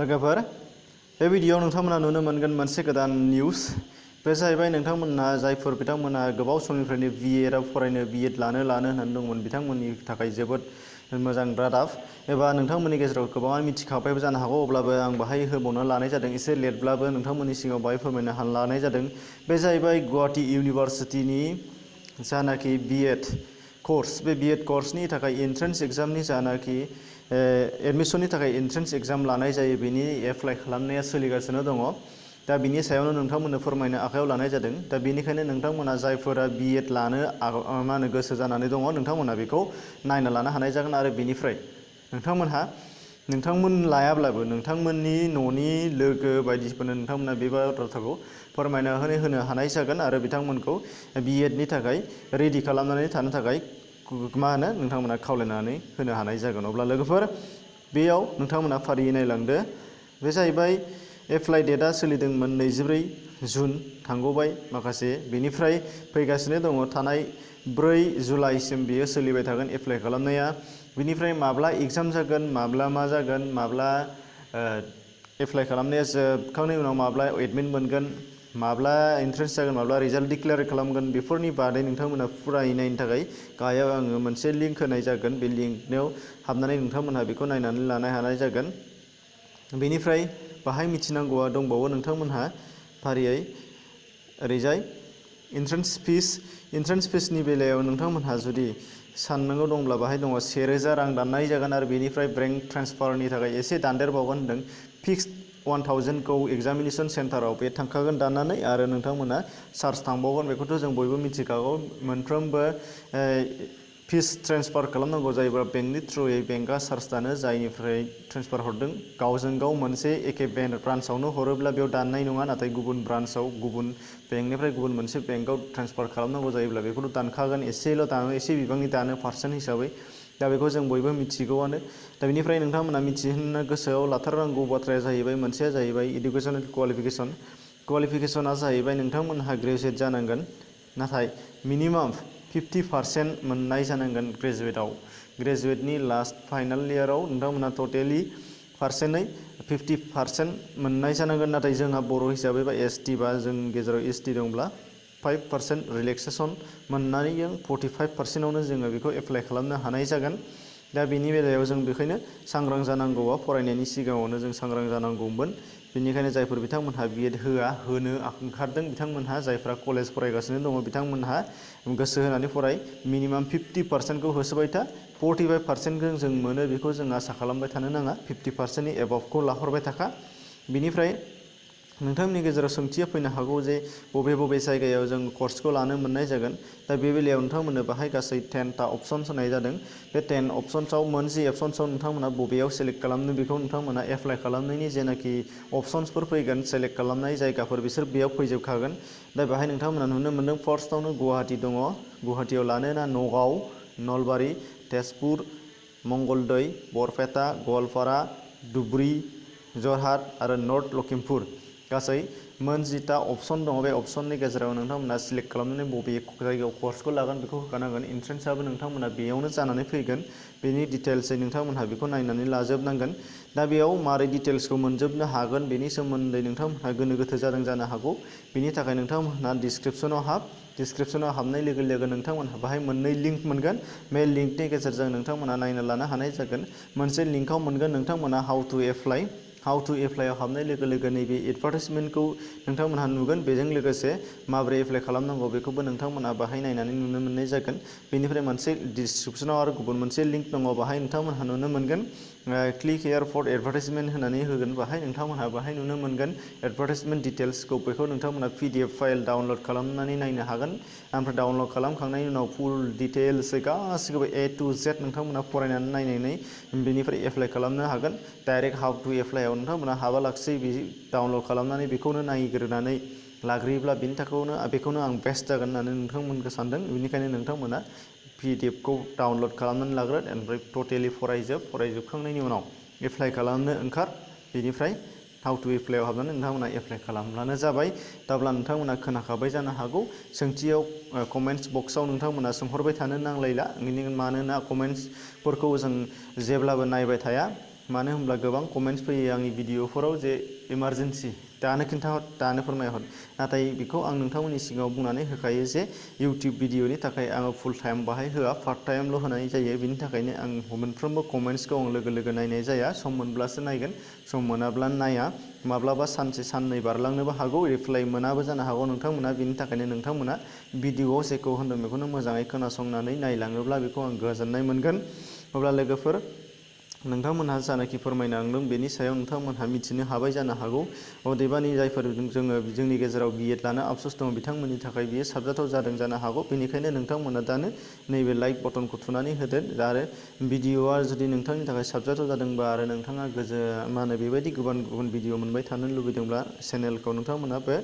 लोगोफोर बे भिडियोआव नोंथांमोना नुनो मोनगोन मोनसे गोदान निउस बे जाहैबाय नोंथांमोना जायफोर बिथांमोना गोबाव समनिफ्रायनो बिएडआव फरायनो बिएड लानो होननानै दंमोन बिथांमोननि थाखाय जोबोद मोजां रादाब एबा नोंथांमोननि गेजेराव गोबाङा मिथिखाबायबो जानो हागौ अब्लाबो आं बाहाय होबावनो लानाय जादों एसे लेटब्लाबो नोंथांमोननि सिगाङाव बाहाय फोरमायनो लानाय जादों बे जाहैबाय गुवाहाटी इउनिभार्सिटीनि जानाखि बिएड कोर्स बे बिएड कोर्सनि थाखाय एन्ट्रेन्स एग्जामनि जानाखि एडमिशननि थाखाय एन्ट्रेन्स एग्जाम लानाय जायो बेनि एप्लाइ खालामनाया सोलिगासिनो दङ दा बिनि सायावनो नोंथांमोननो फोरमायनो आखायाव लानाय जादों दा बेनिखायनो नोंथांमोना जायफोरा बिएड लानो गोसो जानानै दङ नोंथांमोना बेखौ नायना लानो हानाय जागोन आरो बेनिफ्राय नोंथांमोन लायाब्लाबो नोंथांमोननि न'नि लोगो बायदिफोरनो नोंथांमोना बे बाथ्राखौ फोरमायना होनो हानाय जागोन आरो बिथांमोनखौ बिएडनि थाखाय रेडि खालामनानै थानो थाखाय नोंथांमोना खावलायनानै होनो हानाय जागोन अब्ला लोगोफोर बेयाव नोंथांमोना फारियै नायलांदो बे जाहैबाय एप्लाइ डेटआ सोलिदोंमोन 24 जुन थांगौबाय माखासे बेनिफ्राय फैगासिनो दङ थानाय 4 जुलाइसिम बेयो सोलिबाय थागोन एप्लाइ खालामनाया बिनिफ्राय माब्ला एग्जाम जागोन माब्ला मा जागोन माब्ला एप्लाइ खालामनाया जोबखांनायनि उनाव माब्ला एडमिट मोनगोन माब्ला एन्ट्रेन्स जागोन माब्ला रिजाल्ट डिक्लेयार खालामगोन बेफोरनि बादै नोंथांमोना फुरायै नायनो थाखाय गाहायाव आङो मोनसे लिंक होनाय जागोन बे लिंकआव हाबनानै नोंथांमोनहा बेखौ नायनानै लानो हानाय जागोन बेनिफ्राय बाहाय मिथिनांगौआ दंबावो नोंथांमोनहा फारियै ओरैजाय एन्ट्रेन्स फिसनि बेलायाव नोंथांमोनहा जुदि साननांगौ दंब्ला बाहाय दङ 1000 रां दाननाय जागोन आरो बेनिफ्राय बेंक ट्रेन्सफारनि थाखाय एसे दानदेरबावगोन होनदों फिक्स्ड 1000 खौ एग्जामिनेशन सेन्टाराव बे थांखागोन दाननानै आरो नोंथांमोना चार्ज थांबावगोन बेखौथ' जों बयबो मिथिखागौ मोनफ्रोमबो फिस ट्रेन्सफार खालामनांगौ जायोब्ला बेंकनि थ्रुयै बेंकआ चार्ज दानो जायनिफ्राय ट्रेन्सफार हरदों गावजों गाव मोनसे एखे ब्रान्सआवनो हरोब्ला बेयाव दाननाय नङा नाथाय गुबुन ब्रान्सआव गुबुन बेंकनिफ्राय गुबुन मोनसे बेंकआव ट्रेन्सफार खालामनांगौ जायोब्ला बेखौथ' दानखागोन एसेल' दानो एसे बिबांनि दानो पार्सेन्ट हिसाबै दा बेखौ जों बयबो मिथिगौआनो दा बेनिफ्राय नोंथांमोना मिथिहोनो गोसोआव लाथारनांगौ बाथ्राया जाहैबाय मोनसेया जाहैबाय इडुकेसनेल क्वालिफिकेसना जाहैबाय नोंथांमोनहा ग्रेजुवेट जानांगोन नाथाय मिनिमाम 50% मोननाय जानांगोन ग्रेजुवेटनि लास्ट फाइनाल इयाराव नोंथांमोना टटेलि पार्सेन्टै 50% मोननाय जानांगोन नाथाय जोंहा बर' हिसाबै बा एसटि बा जों गेजेराव एसटि दंब्ला 5% रिलेक्सेसन मोननानै जों 45%आवनो जोङो बेखौ एप्लाइ खालामनो हानाय जागोन दा बेनि बेलायाव जों बेखायनो सांग्रां जानांगौआ फरायनायनि सिगाङावनो जों सांग्रां जानांगौमोन बेनिखायनो जायफोर बिथांमोनहा बिएड होनो ओंखारदों बिथांमोनहा जायफ्रा कलेज फरायगासिनो दङ बिथांमोनहा गोसो होनानै फराय मिनिमाम 50% खौ होसोबाय था 45% जों मोनो बेखौ जों आसा खालामबाय थानो नाङा 50%नि एबाभखौ लाहरबाय थाखा बिनिफ्राय नोंथांमोननि गेजेराव सोंथिया फैनो हागौ जे बबे जायगायाव जों कर्सखौ लानो मोननाय जागोन दा बे बेलायाव नोंथांमोननो बाहाय गासै 10टा अपसन्स होनाय जादों बे 10 अपसन्सआव मोनसे अपसन्सआव नोंथांमोना बबेयाव सेलेक्ट खालामनो बेखौ नोंथांमोना एप्लाइ खालामनायनि जेनाखि अपसन्सफोर फैगोन सेलेक्ट खालामनाय जायगाफोर बिसोर बेयाव फैजोबखागोन दा बेहाय नोंथांमोना नुनो मोनदों फार्स्टआवनो गुवाहाटी दङ गुवाहाटीयाव लानो ना नगाव नलबारि तेजपुर मंगलदै बरपेटा गवालपारा धुबुरी जरहाट आरो नर्थ लखिमपुर गासै मोन 10टा अपसन दङ बे अपसननि गेजेराव नोंथांमोना सिलेक्ट खालामनानै बबे जायगायाव कर्सखौ लागोन बेखौ होखानांगोन एन्ट्रेन्सआबो नोंथांमोना बेयावनो जानानै फैगोन बेनि डिटेल्सै नोंथांमोनहा बेखौ नायनानै लाजोबनांगोन दा बेयाव मारै डिटेल्सखौ मोनजोबनो हागोन बेनि सोमोन्दै नोंथांमोनहा गोनो गोथो जानो हागौ बेनि थाखाय नोंथांमोनहा डिसक्रिपसनाव हाबनाय लोगो लोगो नोंथांमोनहा बाहाय मोननै लिंक मोनगोन बे लिंकनि गेजेरजों नोंथांमोना नायना लानो हानाय जागोन मोनसे लिंकआव मोनगोन नोंथांमोना हाउ टु एप्लाइआव हाबनाय लोगो लोगो नैबे एडभार्टाइजमेन्टखौ नोंथांमोनहा नुगोन बेजों लोगोसे माबोरै एप्लाइ खालामनांगौ बेखौबो नोंथांमोनहा बाहाय नायनानै नुनो मोननाय जागोन बेनिफ्राय मोनसे डिसक्रिपसनाव आरो गुबुन मोनसे लिंक दङ बाहाय नोंथांमोनहा नुनो मोनगोन क्लिक हेयार फर एडभार्टाइजमेन्ट होनानै होगोन बाहाय नोंथांमोनहा बाहाय नुनो मोनगोन एडभार्टाइजमेन्ट डिटेल्सखौ बेखौ नोंथांमोनहा PDF फाइल डाउनलड खालामनानै नायनो हागोन ओमफ्राय डाउनलड खालामखांनायनि उनाव फुल डिटेल्सै गासिखौबो A to Z नोंथांमोनहा फरायनानै नायनानै बेनिफ्राय एप्लाइ खालामनो हागोन डाइरेक्ट हाउ टु एप्लाइआव नोंथांमोनहा हाबालागसै डाउनलड खालामनानै बेखौनो नायग्रोनानै लाग्रोयोब्ला बेखौनो आं बेस्ट जागोन होननानै नोंथांमोनखौ सानदों बेनिखायनो नोंथांमोना PDFखौ डाउनलड खालामनानै लाग्रो ओमफ्राय टटेलि फरायजोबखांनायनि उनाव एप्लाइ खालामनो ओंखार बेनिफ्राय हाउ टु एप्लाइआव हाबनानै नोंथांमोना एप्लाइ खालामब्लानो जाबाय दाब्ला नोंथांमोना खोनाखाबाय जानो हागौ सोंथियाव कमेन्ट्स बक्सआव नोंथांमोना सोंहरबाय थानो नांलायला मानोना कमेन्ट्सफोरखौ जों जेब्लाबो नायबाय थाया मानो होनब्ला गोबां कमेन्ट्स फैयो आंनि भिडिअफोराव जे इमारजेन्सि दानो फोरमायहर, नाथाय बेखौ आं नोंथांमोननि सिगाङाव बुंनानै होखायो जे इउटिउब भिडिअनि थाखाय आङो फुल टाइम बाहाय होआ, पार्ट टाइमल' होनाय जायो। बिनि थाखायनो आं मोनफ्रोमबो कमेन्ट्सखौ आं लोगो लोगो नायनाय जाया, सम मोनब्लासो नायगोन, सम मोनाब्ला नाया। माब्लाबा सानसे साननै बारलांनोबो हागौ, रिप्लाइ मोनाबो जानो हागौ नोंथांमोना। बिनि थाखायनो नोंथांमोना भिडिअआव जेखौ होनदों बेखौनो मोजाङै खोनासंनानै नायलाङोब्ला बेखौ आं गोजोननाय मोनगोन। अब्ला लोगोफोर, नोंथांमोनहा जानाखि फोरमायलांदों बेनि सायाव नोंथांमोनहा मिथिनो हाबाय जानो हागौ। अदेबानि जायफोर जोंनि गेजेराव बिएड लानो आफसोस दङ बिथांमोननि थाखाय बियो साबजाथाव जादों जानो हागौ। बेनिखायनो नोंथांमोना दानो नैबे लाइक बटनखौ थुनानै होदो। आरो भिडिअआ जुदि नोंथांनि थाखाय साबजाथाव जादोंबा आरो नोंथाङा बेबायदि गुबुन गुबुन भिडिअ मोनबाय थानो लुबैदोंब्ला चेनेलखौ नोंथांमोना बे